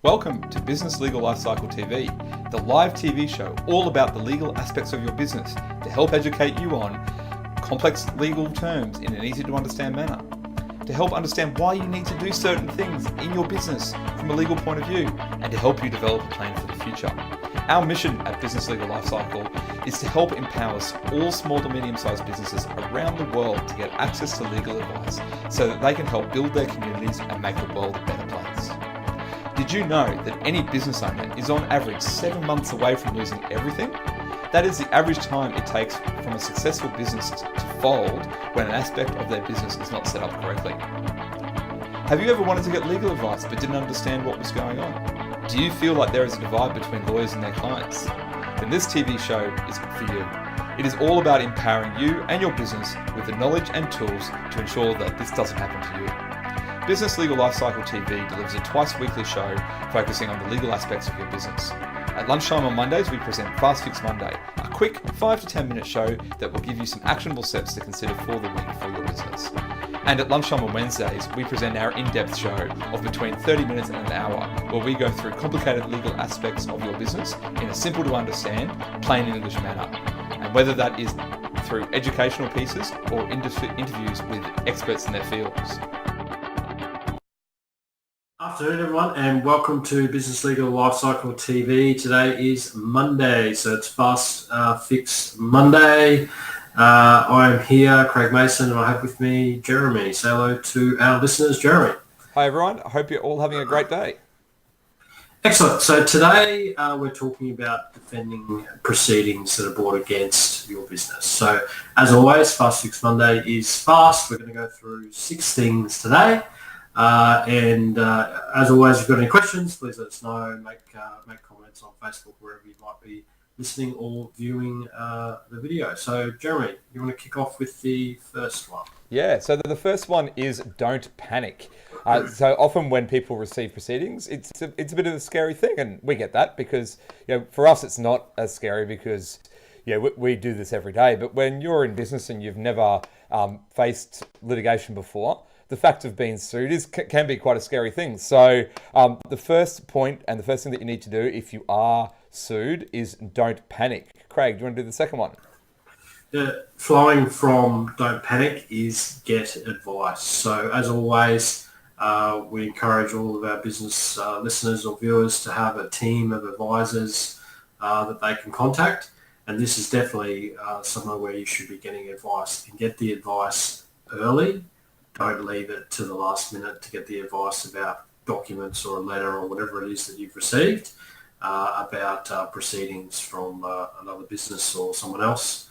Welcome to Business Legal Lifecycle TV, the live TV show all about the legal aspects of your business to help educate you on complex legal terms in an easy to understand manner, to help understand why you need to do certain things in your business from a legal point of view, and to help you develop a plan for the future. Our mission at Business Legal Lifecycle is to help empower all small to medium-sized businesses around the world to get access to legal advice so that they can help build their communities and make the world a better place. Did you know that any business owner is on average 7 months away from losing everything? That is the average time it takes from a successful business to fold when an aspect of their business is not set up correctly. Have you ever wanted to get legal advice but didn't understand what was going on? Do you feel like there is a divide between lawyers and their clients? Then this TV show is for you. It is all about empowering you and your business with the knowledge and tools to ensure that this doesn't happen to you. Business Legal Lifecycle TV delivers a twice-weekly show focusing on the legal aspects of your business. At lunchtime on Mondays, we present Fast Fix Monday, a quick 5 to 10 minute show that will give you some actionable steps to consider for the week for your business. And at lunchtime on Wednesdays, we present our in-depth show of between 30 minutes and an hour, where we go through complicated legal aspects of your business in a simple to understand, plain English manner. And whether that is through educational pieces or interviews with experts in their fields. Afternoon everyone, and welcome to Business Legal Lifecycle TV. Today is Monday, so it's Fast Fix Monday. I'm here, Craig Mason, and I have with me Jeremy. Say hello to our listeners, Jeremy. Hi everyone, I hope you're all having a great day. Excellent. So today we're talking about defending proceedings that are brought against your business. So as always, Fast Fix Monday is fast. We're going to go through 6 things today. As always, if you've got any questions, please let us know. Make comments on Facebook, wherever you might be listening or viewing the video. So, Jeremy, you want to kick off with the first one? Yeah, so the first one is don't panic. So often when people receive proceedings, it's a bit of a scary thing, and we get that because for us it's not as scary because we do this every day. But when you're in business and you've never faced litigation before, the fact of being sued can be quite a scary thing. So the first point and the first thing that you need to do if you are sued is don't panic. Craig, do you want to do the second one? Flowing from don't panic is get advice. So as always, we encourage all of our business listeners or viewers to have a team of advisors that they can contact. And this is definitely somewhere where you should be getting advice. And get the advice early. Don't leave it to the last minute to get the advice about documents or a letter or whatever it is that you've received about proceedings from another business or someone else.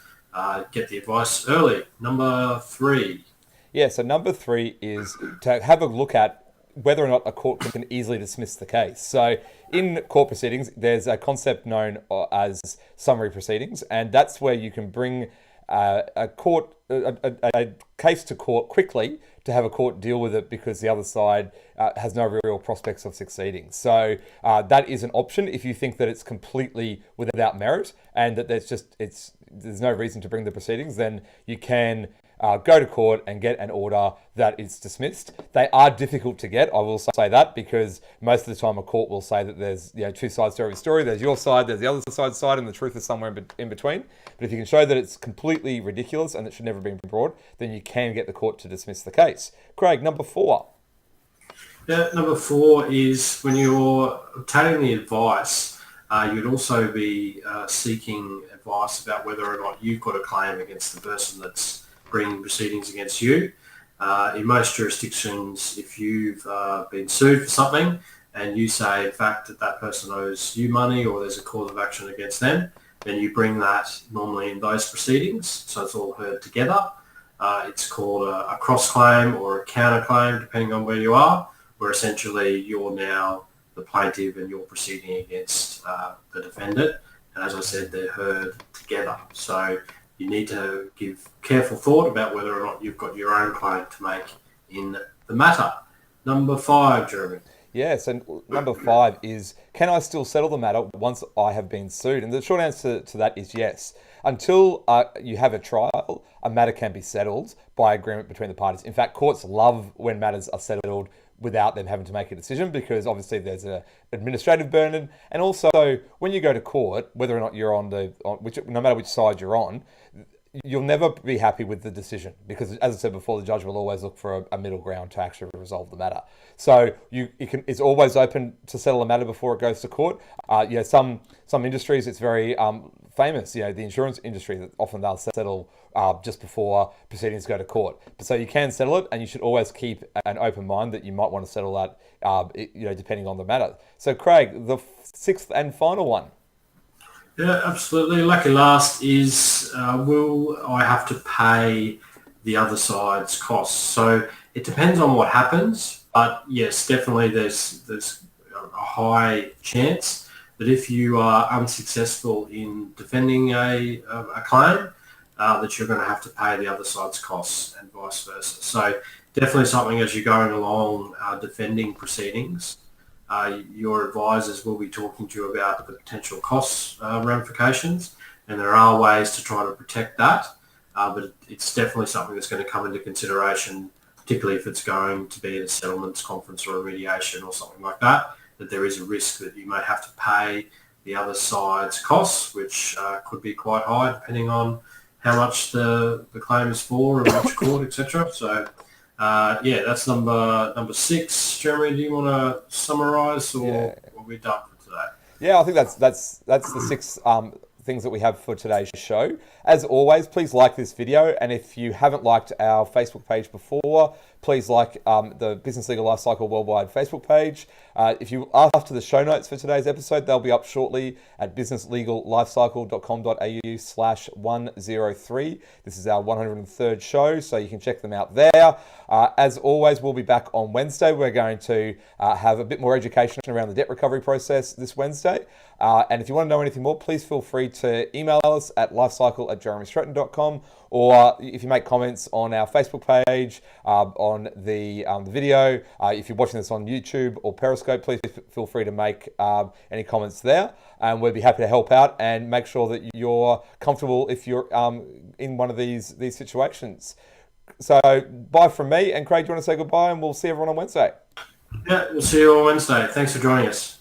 Get the advice early. Number 3. Yeah, so number 3 is to have a look at whether or not a court can easily dismiss the case. So in court proceedings, there's a concept known as summary proceedings, and that's where you can bring a case to court quickly to have a court deal with it because the other side has no real prospects of succeeding. So that is an option if you think that it's completely without merit and that there's no reason to bring the proceedings, then you can go to court and get an order that is dismissed. They are difficult to get, I will say that, because most of the time a court will say that there's 2 sides to every story. There's your side, there's the other side's side, and the truth is somewhere in between. But if you can show that it's completely ridiculous and it should never be brought, then you can get the court to dismiss the case. Craig, number 4. Yeah, number 4 is when you're obtaining the advice, you'd also be seeking advice about whether or not you've got a claim against the person that's bringing proceedings against you. In most jurisdictions, if you've been sued for something and you say, in fact, that person owes you money or there's a cause of action against them, then you bring that normally in those proceedings. So it's all heard together. It's called a cross-claim or a counter-claim, depending on where you are, where essentially you're now the plaintiff and you're proceeding against the defendant. And as I said, they're heard together. So you need to give careful thought about whether or not you've got your own claim to make in the matter. Number 5, Jeremy. Yeah, so number 5 is, can I still settle the matter once I have been sued? And the short answer to that is yes. Until you have a trial, a matter can be settled by agreement between the parties. In fact, courts love when matters are settled without them having to make a decision, because obviously there's an administrative burden. And also, when you go to court, whether or not you're no matter which side you're on, you'll never be happy with the decision, because, as I said before, the judge will always look for a middle ground to actually resolve the matter. So it's always open to settle a matter before it goes to court. Some industries, it's very famous. The insurance industry, that often they'll settle just before proceedings go to court. But so you can settle it, and you should always keep an open mind that you might want to settle that, depending on the matter. So, Craig, the sixth and final one. Yeah, absolutely. Lucky last is, will I have to pay the other side's costs? So it depends on what happens, but yes, definitely there's a high chance that if you are unsuccessful in defending a claim, that you're going to have to pay the other side's costs and vice versa. So definitely something as you're going along defending proceedings. Your advisors will be talking to you about the potential costs ramifications, and there are ways to try to protect that, but it's definitely something that's going to come into consideration, particularly if it's going to be at a settlements conference or a mediation or something like that, that there is a risk that you may have to pay the other side's costs, which could be quite high depending on how much the claim is for and which court, etc. So that's number 6. Jeremy, do you want to summarise, or are we done for today? Yeah, I think that's the 6 things that we have for today's show. As always, please like this video, and if you haven't liked our Facebook page before, please like the Business Legal Lifecycle Worldwide Facebook page. If you are after the show notes for today's episode, they'll be up shortly at businesslegallifecycle.com.au/103. This is our 103rd show, so you can check them out there. As always, we'll be back on Wednesday. We're going to have a bit more education around the debt recovery process this Wednesday. And if you want to know anything more, please feel free to email us at lifecycle@jeremystratton.com, or if you make comments on our Facebook page, on the video, if you're watching this on YouTube or Periscope, please feel free to make any comments there, and we'd be happy to help out and make sure that you're comfortable if you're in one of these situations. So bye from me, and Craig, do you want to say goodbye, and we'll see everyone on Wednesday? Yeah, we'll see you on Wednesday. Thanks for joining us.